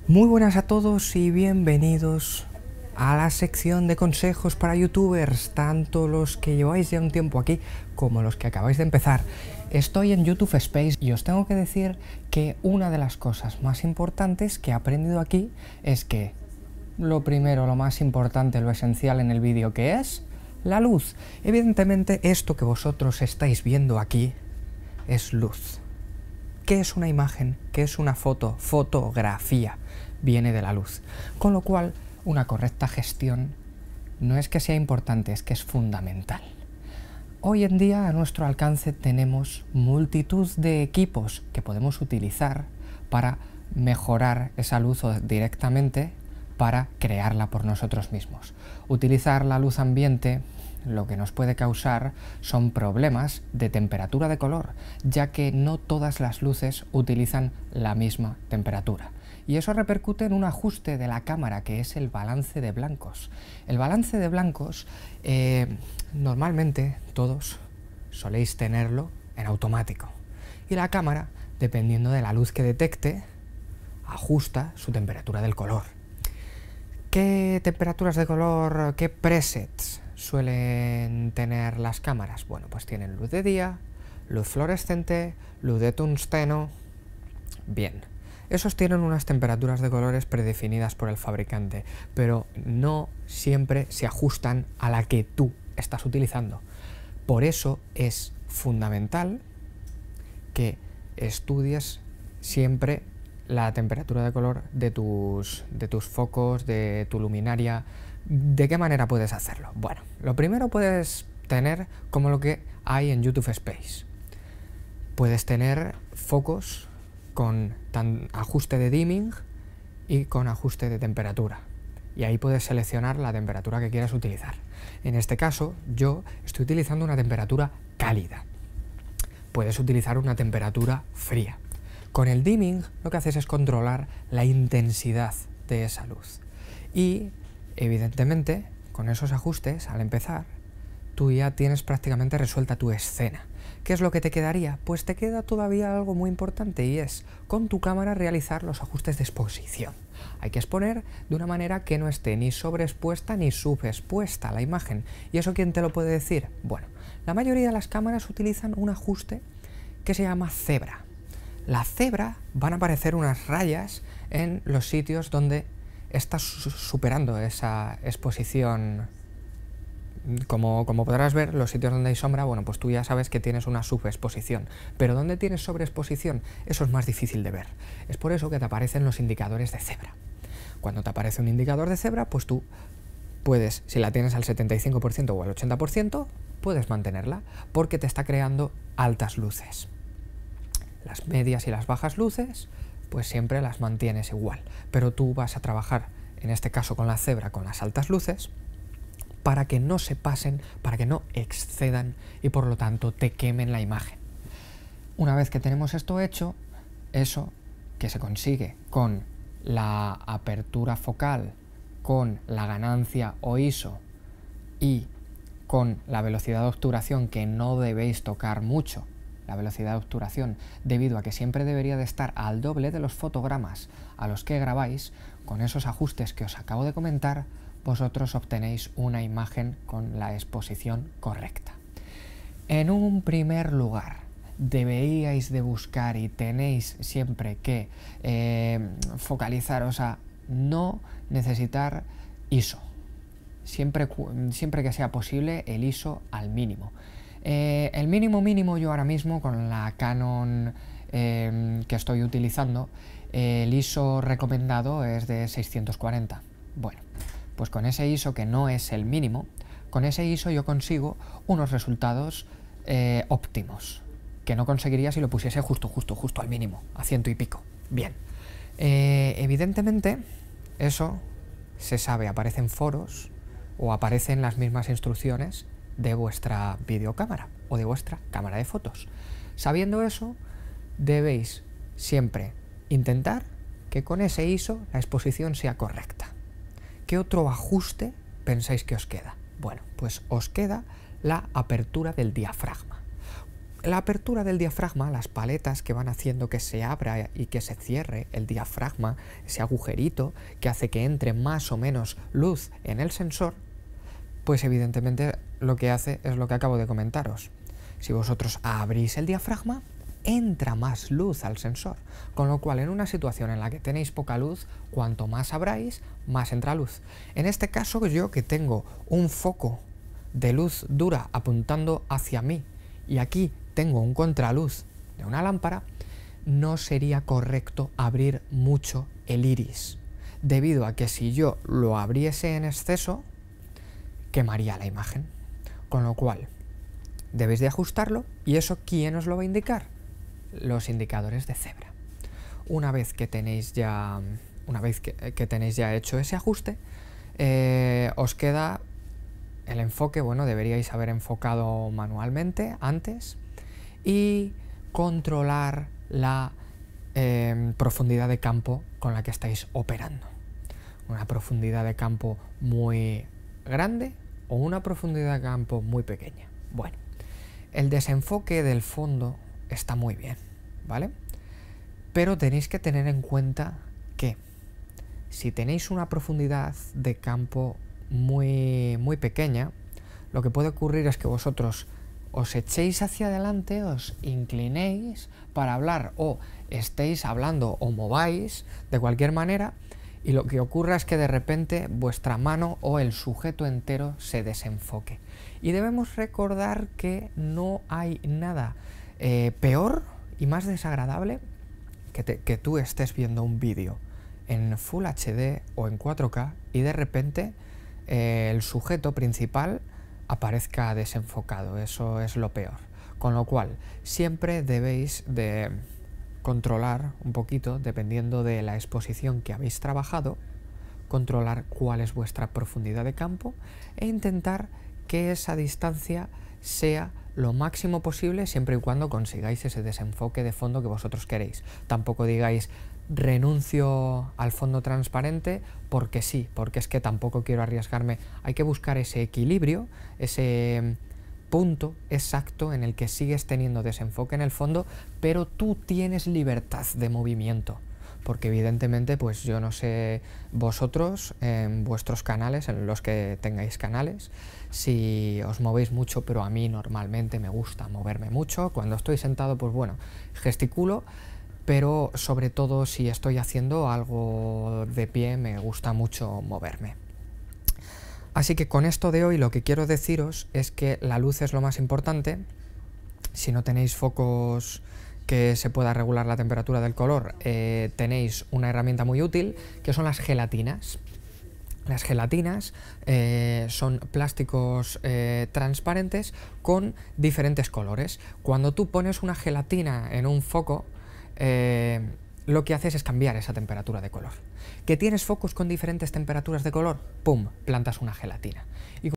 Muy buenas a todos y bienvenidos a la sección de consejos para youtubers, tanto los que lleváis ya un tiempo aquí como los que acabáis de empezar. Estoy en YouTube Space y os tengo que decir que una de las cosas más importantes que he aprendido aquí es que lo primero, lo más importante, lo esencial en el vídeo, que es la luz. Evidentemente esto que vosotros estáis viendo aquí es luz. ¿Qué es una imagen? ¿Qué es una foto? Fotografía. Viene de la luz. Con lo cual, una correcta gestión no es que sea importante, es que es fundamental. Hoy en día a nuestro alcance tenemos multitud de equipos que podemos utilizar para mejorar esa luz o directamente para crearla por nosotros mismos. Utilizar la luz ambiente lo que nos puede causar son problemas de temperatura de color, ya que no todas las luces utilizan la misma temperatura. Y eso repercute en un ajuste de la cámara, que es el balance de blancos. El balance de blancos, normalmente todos soléis tenerlo en automático. Y la cámara, dependiendo de la luz que detecte, ajusta su temperatura del color. ¿Qué temperaturas de color, qué presets suelen tener las cámaras? Bueno, pues tienen luz de día, luz fluorescente, luz de tungsteno. Bien, esos tienen unas temperaturas de colores predefinidas por el fabricante, pero no siempre se ajustan a la que tú estás utilizando. Por eso es fundamental que estudies siempre la temperatura de color de tus focos, de tu luminaria. ¿De qué manera puedes hacerlo? Bueno, lo primero puedes tener como lo que hay en YouTube Space. Puedes tener focos con ajuste de dimming y con ajuste de temperatura. Y ahí puedes seleccionar la temperatura que quieras utilizar. En este caso, yo estoy utilizando una temperatura cálida. Puedes utilizar una temperatura fría. Con el dimming lo que haces es controlar la intensidad de esa luz. Y, evidentemente, con esos ajustes, al empezar, tú ya tienes prácticamente resuelta tu escena. ¿Qué es lo que te quedaría? Pues te queda todavía algo muy importante y es, con tu cámara, realizar los ajustes de exposición. Hay que exponer de una manera que no esté ni sobreexpuesta ni subexpuesta la imagen. ¿Y eso quién te lo puede decir? Bueno, la mayoría de las cámaras utilizan un ajuste que se llama cebra. La cebra van a aparecer unas rayas en los sitios donde estás superando esa exposición. Como podrás ver, los sitios donde hay sombra, bueno, pues tú ya sabes que tienes una subexposición. Pero donde tienes sobreexposición, eso es más difícil de ver. Es por eso que te aparecen los indicadores de cebra. Cuando te aparece un indicador de cebra, pues tú puedes, si la tienes al 75% o al 80%, puedes mantenerla, porque te está creando altas luces. Las medias y las bajas luces, pues siempre las mantienes igual, pero tú vas a trabajar, en este caso con la cebra, con las altas luces, para que no se pasen, para que no excedan y por lo tanto te quemen la imagen. Una vez que tenemos esto hecho, eso que se consigue con la apertura focal, con la ganancia o ISO y con la velocidad de obturación, que no debéis tocar mucho la velocidad de obturación, debido a que siempre debería de estar al doble de los fotogramas a los que grabáis. Con esos ajustes que os acabo de comentar, vosotros obtenéis una imagen con la exposición correcta. En un primer lugar, deberíais de buscar y tenéis siempre que focalizaros a no necesitar ISO. Siempre que sea posible, el ISO al mínimo. El mínimo yo ahora mismo con la Canon que estoy utilizando, el ISO recomendado es de 640. Bueno, pues con ese ISO, que no es el mínimo, con ese ISO yo consigo unos resultados óptimos, que no conseguiría si lo pusiese justo al mínimo, a 100 y pico. Bien, evidentemente eso se sabe, aparece en foros o aparece en las mismas instrucciones de vuestra videocámara o de vuestra cámara de fotos. Sabiendo eso, debéis siempre intentar que con ese ISO la exposición sea correcta. ¿Qué otro ajuste pensáis que os queda? Bueno, pues os queda la apertura del diafragma. La apertura del diafragma, las paletas que van haciendo que se abra y que se cierre el diafragma, ese agujerito que hace que entre más o menos luz en el sensor, pues evidentemente lo que hace es lo que acabo de comentaros. Si vosotros abrís el diafragma, entra más luz al sensor, con lo cual en una situación en la que tenéis poca luz, cuanto más abráis, más entra luz. En este caso, yo que tengo un foco de luz dura apuntando hacia mí y aquí tengo un contraluz de una lámpara, no sería correcto abrir mucho el iris, debido a que si yo lo abriese en exceso, quemaría la imagen. Con lo cual, debéis de ajustarlo, y eso ¿quién os lo va a indicar? Los indicadores de cebra. Una vez que tenéis ya hecho ese ajuste, os queda el enfoque. Bueno, deberíais haber enfocado manualmente antes y controlar la profundidad de campo con la que estáis operando. Una profundidad de campo muy grande o una profundidad de campo muy pequeña. Bueno, el desenfoque del fondo está muy bien, ¿vale? Pero tenéis que tener en cuenta que si tenéis una profundidad de campo muy pequeña, lo que puede ocurrir es que vosotros os echéis hacia adelante, os inclinéis para hablar, o estéis hablando o mováis de cualquier manera, y lo que ocurra es que de repente vuestra mano o el sujeto entero se desenfoque. Y debemos recordar que no hay nada peor y más desagradable que tú estés viendo un vídeo en Full HD o en 4K y de repente el sujeto principal aparezca desenfocado. Eso es lo peor. Con lo cual, siempre debéis de controlar un poquito, dependiendo de la exposición que habéis trabajado, controlar cuál es vuestra profundidad de campo e intentar que esa distancia sea lo máximo posible, siempre y cuando consigáis ese desenfoque de fondo que vosotros queréis. Tampoco digáis renuncio al fondo transparente porque sí, porque es que tampoco quiero arriesgarme. Hay que buscar ese equilibrio, ese punto exacto en el que sigues teniendo desenfoque en el fondo, pero tú tienes libertad de movimiento. Porque evidentemente, pues yo no sé vosotros, en vuestros canales, en los que tengáis canales, si os movéis mucho, pero a mí normalmente me gusta moverme mucho. Cuando estoy sentado, pues bueno, gesticulo, pero sobre todo si estoy haciendo algo de pie, me gusta mucho moverme. Así que con esto de hoy lo que quiero deciros es que la luz es lo más importante. Si no tenéis focos que se pueda regular la temperatura del color, tenéis una herramienta muy útil, que son las gelatinas. Las gelatinas son plásticos transparentes con diferentes colores. Cuando tú pones una gelatina en un foco, lo que haces es cambiar esa temperatura de color. ¿Que tienes focos con diferentes temperaturas de color? ¡Pum! Plantas una gelatina. Y